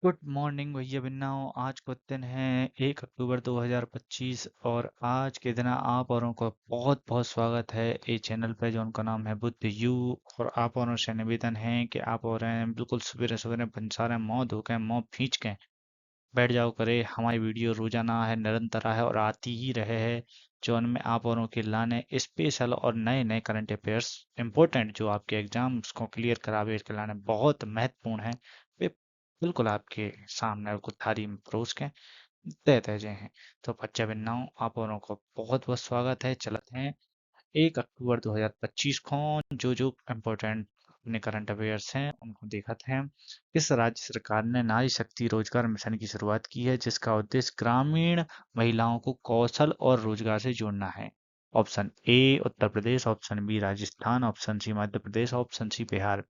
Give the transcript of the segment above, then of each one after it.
Good morning भैया बिन्नाओ। आज को दिन है 1 अक्टूबर 2025 और आज के दिन आप औरों का बहुत बहुत स्वागत है ये चैनल पे जो उनका नाम है बुद्ध यू। और आप औरों से निवेदन है कि आप और हैं बिल्कुल सवेरे सवेरे पंसारे मुंह धो के मुंह खींच के बैठ जाओ करे। हमारी वीडियो रोजाना है, निरंतर है और आती ही रहे है जो उनमें आप औरों के लाने स्पेशल और नए नए करंट अफेयर्स इंपॉर्टेंट जो आपके एग्जाम्स को क्लियर करावे के लाने बहुत महत्वपूर्ण है। वे बिल्कुल आपके सामने बिल्कुल थारी में परोस के देते जे हैं। तो बच्चा बिन्नाओ आप औरों को बहुत बहुत स्वागत है। चलते हैं 1 अक्टूबर 2025 को जो इम्पोर्टेंट अपने करंट अफेयर्स हैं उनको देखते हैं। किस राज्य सरकार ने नारी शक्ति रोजगार मिशन की शुरुआत की है जिसका उद्देश्य ग्रामीण महिलाओं को कौशल और रोजगार से जोड़ना है? Option A Uttar Pradesh, option B Rajasthan, option C Madhya Pradesh, option C Bihar.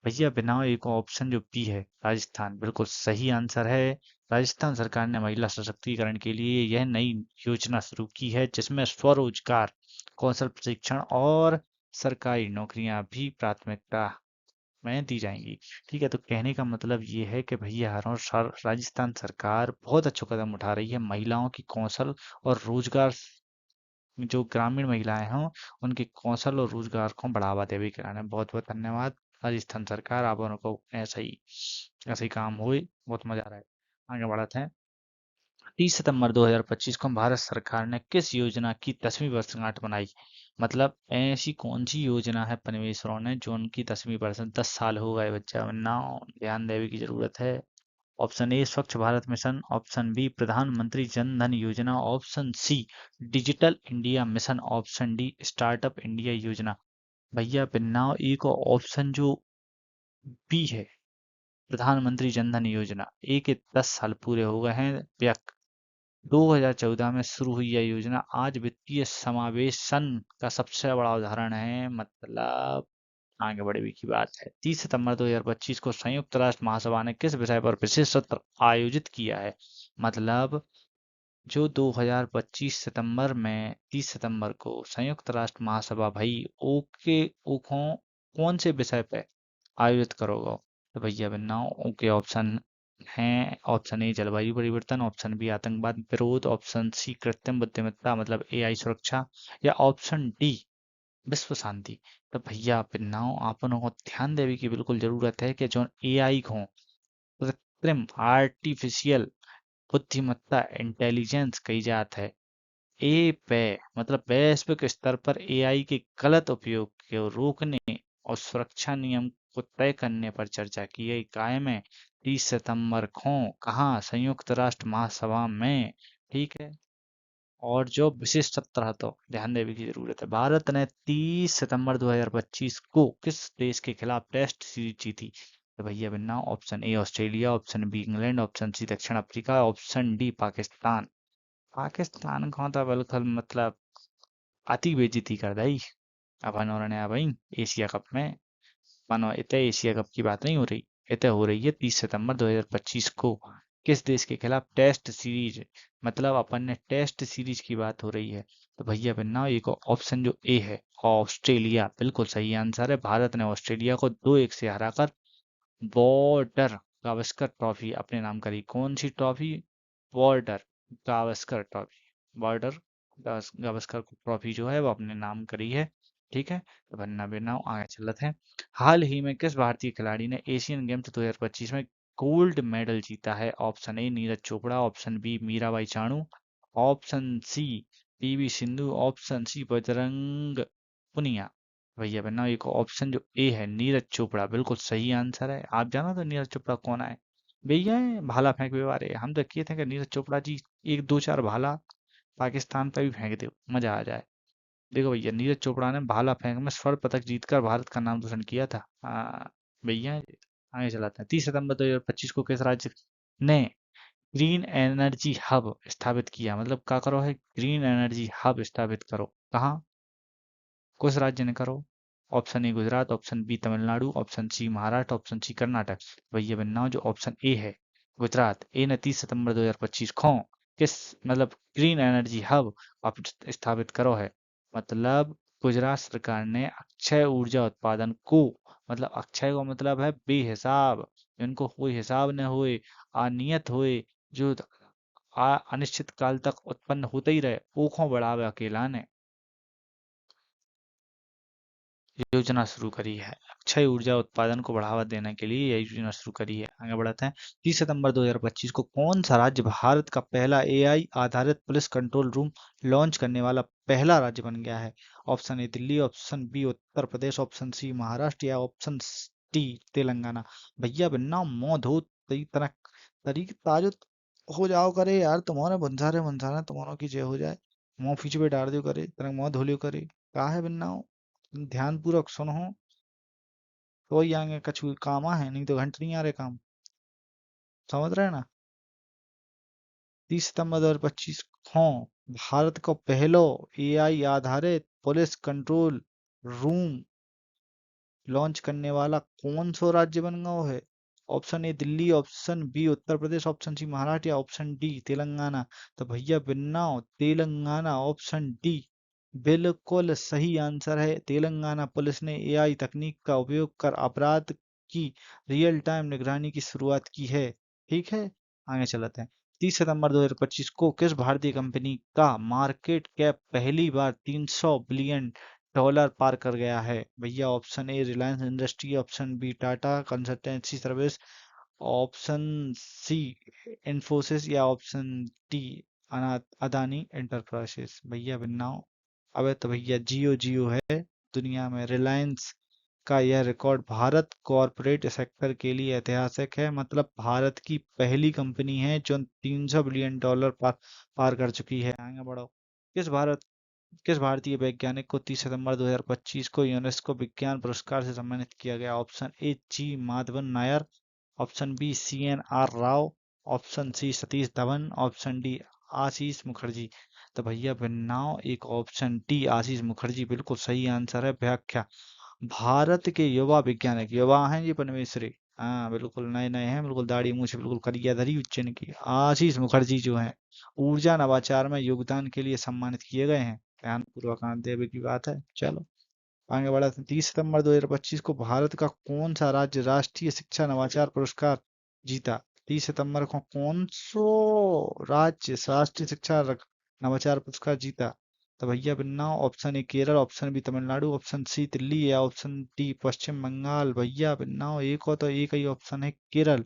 भैया बिना एक ऑप्शन जो बी है राजस्थान बिल्कुल सही आंसर है। राजस्थान सरकार ने महिला सशक्तिकरण के लिए यह नई योजना शुरू की है जिसमें स्वरोजगार, कौशल प्रशिक्षण और सरकारी नौकरियां भी प्राथमिकता में दी जाएंगी। ठीक है, तो कहने का मतलब ये है कि भैया राजस्थान सरकार बहुत अच्छा कदम उठा रही है महिलाओं की कौशल और रोजगार, जो ग्रामीण महिलाएं हों उनके कौशल और रोजगार को बढ़ावा देवे के लिए। बहुत बहुत धन्यवाद राजस्थान सरकार, आप लोगों को ऐसा ही काम हुए, बहुत मजा आ रहा है। आगे बढ़ते हैं। 30 सितंबर 2025 को भारत सरकार ने किस योजना की 10वीं वर्षगांठ मनाई? मतलब ऐसी कौन सी योजना है परमेश्वरों ने जो उनकी 10वीं वर्ष 10 साल हो गए बच्चा, वरना ध्यान देने की जरूरत है। ऑप्शन ए स्वच्छ भारत मिशन, ऑप्शन बी प्रधानमंत्री Jan Dhan Yojana, option C digital India mission, option D startup India Yojana. भैया बिन्नाव एक ऑप्शन जो बी है प्रधानमंत्री जन धन योजना, ए के 10 साल पूरे हो गए हैं। 2014 में शुरू हुई यह योजना आज वित्तीय समावेशन का सबसे बड़ा उदाहरण है। मतलब आगे बढ़ने की बात है। 30 सितंबर 2025 को संयुक्त राष्ट्र महासभा ने किस विषय पर विशेष सत्र आयोजित किया है? मतलब जो 2025 सितंबर में 30 सितंबर को संयुक्त राष्ट्र महासभा भाई ओके ओखों कौन से विषय पे आयोजित करोगे? तो भैया बनाओ ओके ऑप्शन हैं। ऑप्शन ए जलवायु परिवर्तन, ऑप्शन बी आतंकवाद विरोध, ऑप्शन सी कृत्रिम बुद्धिमत्ता मतलब एआई सुरक्षा, या ऑप्शन डी विश्व शांति। तो भैया पिन्नाओ आप लोगों को ध्यान देने की बिल्कुल जरूरत है कि जो एआई को कृत्रिम आर्टिफिशियल बुद्धिमत्ता इंटेलिजेंस कही जात है, ए पे मतलब वैश्विक स्तर पर एआई के गलत उपयोग को रोकने और सुरक्षा नियम को तय करने पर चर्चा की गई। कायम है 30 सितंबर को कहाँ? संयुक्त राष्ट्र महासभा में। ठीक है, और जो विशेष सत्र तो ध्यान देने की जरूरत है। भारत ने 30 सितंबर 2025 को किस देश के खिलाफ टेस्ट सीरीज जीती? तो भैया बिन्ना option A Australia, option B England, option C दक्षिण Africa, option D Pakistan. Pakistan को तो बिल्कुल मतलब अति बेइज्जती कर दी अपन उन्होंने भाई एशिया कप में। मानो इतने एशिया कप की बात नहीं हो रही, इतने हो रही है 30 सितंबर 2025 को किस देश के खिलाफ टेस्ट सीरीज, मतलब अपन ने टेस्ट सीरीज की बात हो रही है। तो भैया बनना एक ऑप्शन जो ए है ऑस्ट्रेलिया बिल्कुल सही आंसर है। भारत ने ऑस्ट्रेलिया को 2-1 से हराकर बॉर्डर गावस्कर ट्रॉफी अपने नाम करी। कौन सी trophy? Border Gavaskar trophy. Border Gavaskar trophy जो है वो अपने नाम करी है। ठीक है, तो बनना बिना आगे चलते हैं। हाल ही में किस भारतीय खिलाड़ी ने एशियन गेम्स 2025 में गोल्ड मेडल जीता है? Option A Neeraj Chopra, option B Mirabai Chanu, option C PV Sindhu, option C Bajrang Punia. भैया बनना एक ऑप्शन जो ए है नीरज चोपड़ा बिल्कुल सही आंसर है। आप जानो तो नीरज चोपड़ा कौन है? भैया ये भाला फेंकने वाले। हम तो किए थे कि नीरज चोपड़ा जी एक दो चार भाला पाकिस्तान पे भी फेंक दो, मजा आ जाए। देखो भैया नीरज चोपड़ा ने भाला फेंक में स्वर्ण पदक जीतकर भारत का नाम रोशन किया था। भैया आगे चलाते हैं। 30 सितंबर 2025 को किस राज्य ने ग्रीन एनर्जी हब स्थापित किया? मतलब क्या करो है ग्रीन एनर्जी हब स्थापित करो, कहाँ किस राज्य ने करो? Option A Gujarat, option B Tamil Nadu, option C Maharashtra, option C Karnataka. भैया बनना जो ऑप्शन ए है गुजरात, ए ने 30 सितंबर 2025 को किस मतलब ग्रीन एनर्जी हब आप स्थापित करो है। मतलब गुजरात सरकार ने अक्षय ऊर्जा उत्पादन को, मतलब अक्षय का मतलब है बेहिसाब जिनको कोई हिसाब न होए, अनियत होए, जो अनिश्चित काल तक उत्पन्न होते ही रहे, ओखों बढ़ावे अकेला ने योजना शुरू करी है। अक्षय ऊर्जा उत्पादन को बढ़ावा देने के लिए यह योजना शुरू करी है। आगे बढ़ते हैं। 30 सितंबर 2025 को कौन सा राज्य भारत का पहला एआई आधारित पुलिस कंट्रोल रूम लॉन्च करने वाला पहला राज्य बन गया है? Option A Delhi, option B Uttar Pradesh, option C Maharashtra या ऑप्शन डी तेलंगाना। भैया बिन्ना मुंह धो तई तनक तरीक ताजो हो जाओ करे यार, तुम्हारे बंसारे बंसारे तुम्हारों की जय हो जाए। मुंह पीछे पे डाल दियो करे, तनक मुंह धोलियो करे। का है बिन्ना, ध्यान पूर्वक सुनो, तो ही आगे कछु काम है, नहीं तो घंटे नहीं आ रहे काम। समझ रहे हैं ना? 30 सितंबर 2025 को भारत का पहलो एआई आधारित पुलिस कंट्रोल रूम लॉन्च करने वाला कौन सा राज्य बन गया है? Option A Delhi, option B Uttar Pradesh, option C Maharashtra या ऑप्शन डी तेलंगाना। तो भैया बिन्नाओ तेलंगाना, ऑप्शन डी बिल्कुल सही आंसर है। तेलंगाना पुलिस ने एआई तकनीक का उपयोग कर अपराध की रियल टाइम निगरानी की शुरुआत की है। ठीक है, आगे चलते हैं। 30 सितंबर 2025 को किस भारतीय कंपनी का मार्केट कैप पहली बार 300 बिलियन डॉलर पार कर गया है? भैया option A Reliance industry, option B Tata consultancy service, option C Infosys या ऑप्शन डी अदानी एंटरप्राइजेस। भैया बिन्नाओ, अबे तो भैया जियो जियो है दुनिया में। रिलायंस का यह रिकॉर्ड भारत कॉरपोरेट सेक्टर के लिए ऐतिहासिक है। मतलब भारत की पहली कंपनी है जो 300 बिलियन डॉलर पार कर चुकी है। आगे बढ़ो। किस भारत किस भारतीय वैज्ञानिक को 30 सितंबर 2025 को यूनेस्को विज्ञान पुरस्कार से सम्मानित किया गया? Option A G Madhavan Nair, option B C N R Rao, option C Satish Dhawan, option D Ashish Mukherjee. तो भैया बिन्नाओ एक ऑप्शन डी आशीष मुखर्जी बिल्कुल सही आंसर है। व्याख्या, भारत के युवा वैज्ञानिक, युवा हैं ये पनवेश्वरी, हाँ बिल्कुल नए नए हैं, बिल्कुल दाढ़ी मूछ बिल्कुल करिया धरी उज्जैन की, आशीष मुखर्जी जो हैं ऊर्जा नवाचार में योगदान के लिए सम्मानित किए गए हैं। ध्यान पूर्वक आंसर देवे की बात है। चलो आगे बढ़ा। 30 सितंबर 2025 को भारत का कौन सा राज्य राष्ट्रीय शिक्षा नवाचार पुरस्कार जीता? 30 सितंबर को कौन सो राज्य राष्ट्रीय शिक्षा नवाचार पुरस्कार जीता? तो भैया बिन्ना option A Kerala, option B Tamil Nadu, option C Delhi या ऑप्शन डी पश्चिम बंगाल। भैया बिन्ना एक हो तो एक ही ऑप्शन है केरल।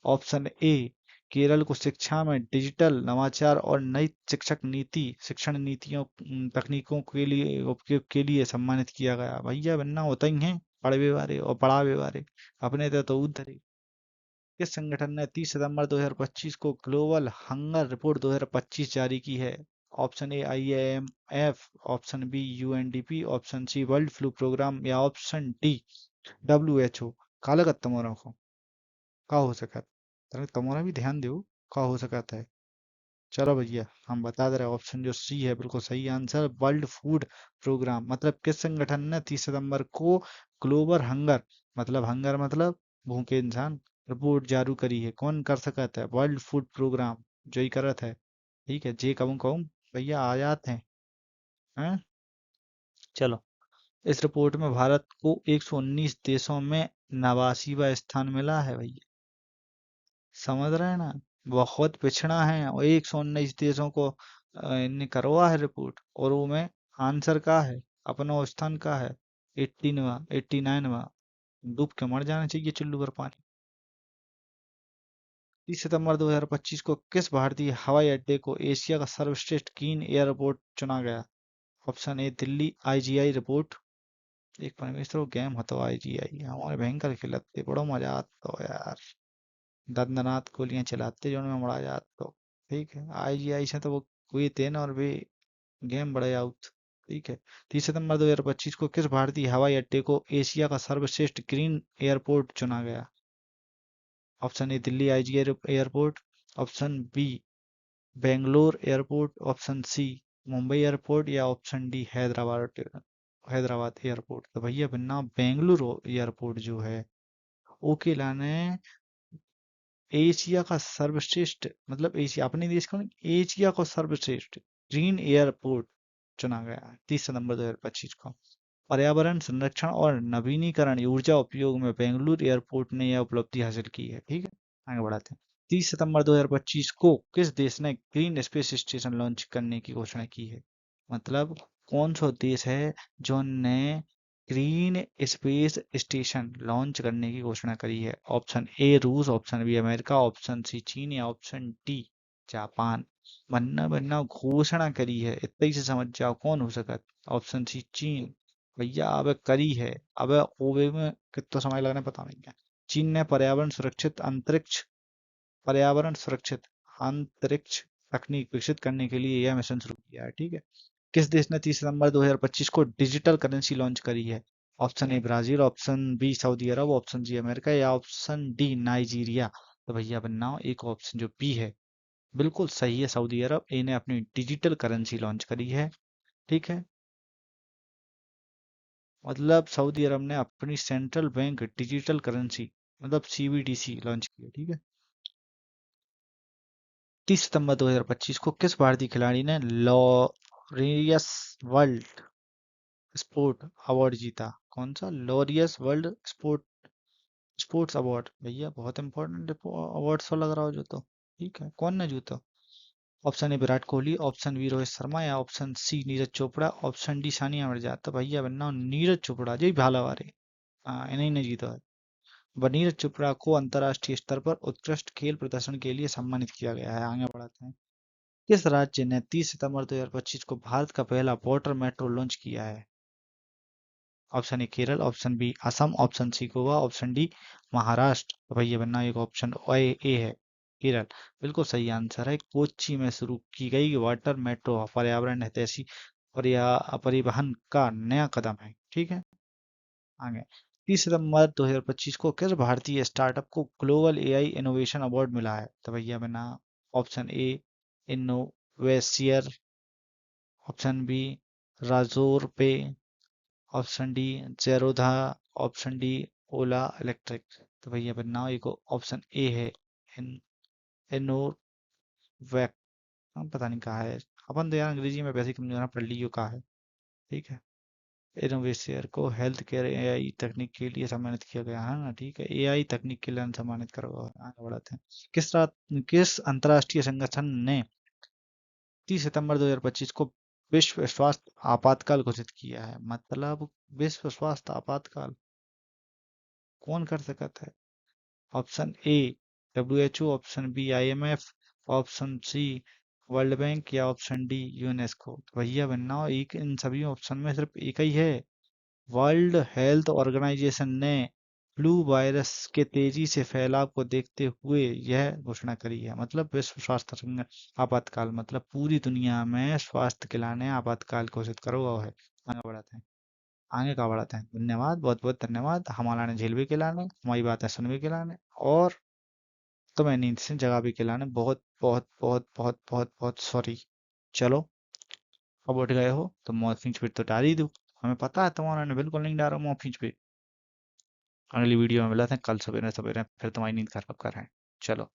ऑप्शन ए केरल को शिक्षा में डिजिटल नवाचार और नई शिक्षण नीतियों तकनीकों के लिए उपयोग के लिए सम्मानित किया गया। भैया बनना होता ही है पढ़वे वाले और पढ़ावे वाले, अपने तो उधर ही। किस संगठन ने 30 सितंबर 2025 को ग्लोबल हंगर रिपोर्ट 2025 जारी की है? Option A IAMF, option B UNDP, option C world flu programme या ऑप्शन डी WHO। काला का तमोरा को का हो सका, तुम्हारा भी ध्यान दो का हो सकता है। चलो भैया हम बता दे रहे हैं, ऑप्शन जो सी है बिल्कुल सही आंसर, वर्ल्ड फूड प्रोग्राम। मतलब किस संगठन ने 30 सितंबर को ग्लोबल हंगर, मतलब हंगर मतलब भूखे इंसान, रिपोर्ट जारी करी है? कौन कर सकता है? वर्ल्ड फूड प्रोग्राम जो ही करत है। ठीक है, जे कहूँ भैया आ जाते हैं। चलो, इस रिपोर्ट में भारत को 119 देशों में 89वां स्थान मिला है भैया। समझ रहे हैं ना? बहुत पिछड़ा है और 119 देशों को इनने करवा है रिपोर्ट, और वो में आंसर का है, अपना स्थान का है 18वां 89वां। डूब के मर जाना चाहिए चुल्लू पर पानी। 30 सितंबर 2025 को किस भारतीय हवाई अड्डे को एशिया का सर्वश्रेष्ठ ग्रीन एयरपोर्ट चुना गया? Option A Delhi IGI report, एक परमेश्वर गेम हतो IGI हमारे भयंकर खिलाते बड़ो मजा आता हो यार, दंदनाथ गोलियां चलाते जो में मरा जात तो। ठीक है, IGI से तो वो कोई तेन और भी गेम बड़े आउट। ठीक है। 30 सितंबर 2025 को किस भारतीय हवाई अड्डे को एशिया का सर्वश्रेष्ठ ग्रीन एयरपोर्ट चुना गया? Option A Delhi IGI airport, option B Bangalore airport, option C Mumbai airport या ऑप्शन डी हैदराबाद एयरपोर्ट। तो भैया बिना बेंगलुरु एयरपोर्ट जो है ओके लाने एशिया का सर्वश्रेष्ठ, मतलब एशिया अपने देश का नहीं, एशिया का सर्वश्रेष्ठ ग्रीन एयरपोर्ट चुना गया है 30 सितंबर 2025 को। पर्यावरण संरक्षण और नवीनीकरण ऊर्जा उपयोग में बेंगलुरु एयरपोर्ट ने यह उपलब्धि हासिल की है। ठीक है, आगे बढ़ाते हैं। 30 सितंबर 2025 को किस देश ने ग्रीन स्पेस स्टेशन लॉन्च करने की घोषणा की है? मतलब कौन सा देश है जो ने ग्रीन स्पेस स्टेशन लॉन्च करने की घोषणा करी है? ऑप्शन ए रूस, option B America, option C चीन या ऑप्शन डी जापान। बनना बनना घोषणा करी है, इतना ही से समझ जाओ कौन हो सकता। ऑप्शन सी चीन। भैया अब करी है, अब ओवे में कितना समय लगना पता नहीं है। चीन ने पर्यावरण सुरक्षित अंतरिक्ष तकनीक विकसित करने के लिए यह मिशन शुरू किया है। ठीक है। किस देश ने 30 सितंबर 2025 को डिजिटल करेंसी लॉन्च करी है? Option A Brazil, option B सऊदी अरब, ऑप्शन सी अमेरिका या ऑप्शन डी नाइजीरिया। तो भैया बनाओ एक ऑप्शन जो बी है बिल्कुल सही है, सऊदी अरब। इन्हें अपनी डिजिटल करेंसी लॉन्च करी है। ठीक है, मतलब सऊदी अरब ने अपनी सेंट्रल बैंक डिजिटल करेंसी मतलब सीबीडीसी लॉन्च की है। ठीक है। 30 सितंबर 2025 को किस भारतीय खिलाड़ी ने लॉरियस वर्ल्ड स्पोर्ट अवार्ड जीता? कौन सा? Laureus world sports award. भैया बहुत इंपॉर्टेंट अवार्ड सा लग रहा हो जो तो। ठीक है, कौन ने जीता? Option A Virat Kohli, option B Rohit Sharma या option C Neeraj Chopra, option D Sania Mirza. तो भैया बनना नीरज चोपड़ा जी भाला वारे। हाँ, इन्हीं ने जीता है। नीरज चोपड़ा को अंतर्राष्ट्रीय स्तर पर उत्कृष्ट खेल प्रदर्शन के लिए सम्मानित किया गया है। आगे बढ़ाते हैं। किस राज्य ने 30 सितंबर 2025 को भारत का पहला वाटर मेट्रो लॉन्च किया है? Option A Kerala, option B Assam, option C Goa, option D Maharashtra. तो भैया बनना एक ऑप्शन ए है केरल। बिल्कुल सही आंसर है। कोच्चि में शुरू की गई वाटर मेट्रो पर्यावरण हितैषी परिवहन का नया कदम है। ठीक है, आगे। 30 सितंबर 2025 को किस भारतीय स्टार्टअप को ग्लोबल एआई इनोवेशन अवार्ड मिला है? तो भैया बना option A Innovaccer, option B Razorpay, option D Zerodha, option D Ola electric. तो भैया बनाओ एक ऑप्शन ए है इन इनोवैक। पता नहीं कहा है, अपन तो यार अंग्रेजी में वैसे ही कमजोर पढ़ ली कहा है। ठीक है। इनोवेशियर को हेल्थ केयर एआई तकनीक के लिए सम्मानित किया गया है ना। ठीक है, एआई तकनीक के लिए सम्मानित करा हुआ है। आगे बढ़ाते हैं। किस अंतर्राष्ट्रीय संगठन ने 30 सितंबर 2025 को विश्व स्वास्थ्य आपातकाल घोषित किया है? मतलब विश्व स्वास्थ्य आपातकाल कौन कर सकता है? Option A WHO, option B IMF, option C world bank या ऑप्शन डी यूनेस्को। तो भैया बनना एक इन सभी ऑप्शन में सिर्फ एक ही है। वर्ल्ड हेल्थ ऑर्गेनाइजेशन ने फ्लू वायरस के तेजी से फैलाव को देखते हुए यह घोषणा करी है। मतलब विश्व स्वास्थ्य आपातकाल मतलब पूरी दुनिया में स्वास्थ्य के लाने आपातकाल घोषित करो हुआ है। आगे बढ़ाते हैं। आगे का बढ़ाते हैं। धन्यवाद, बहुत बहुत धन्यवाद। हमारा ने झेल भी के लाने, हमारी बातें सुन भी के लाने, और तुम्हें नींद से जगा भी के लाने। बहुत बहुत बहुत बहुत बहुत बहुत सॉरी। चलो, अब उठ गए हो तो मॉर्फिंग फिर तो डाल ही दो। हमें पता है तुम्हारा ने बिल्कुल नहीं डाला मॉर्फिंग पे। अगली वीडियो में मिलते हैं कल सवेरे सवेरे, फिर तुम्हारी नींद खराब कर रहे हैं। चलो।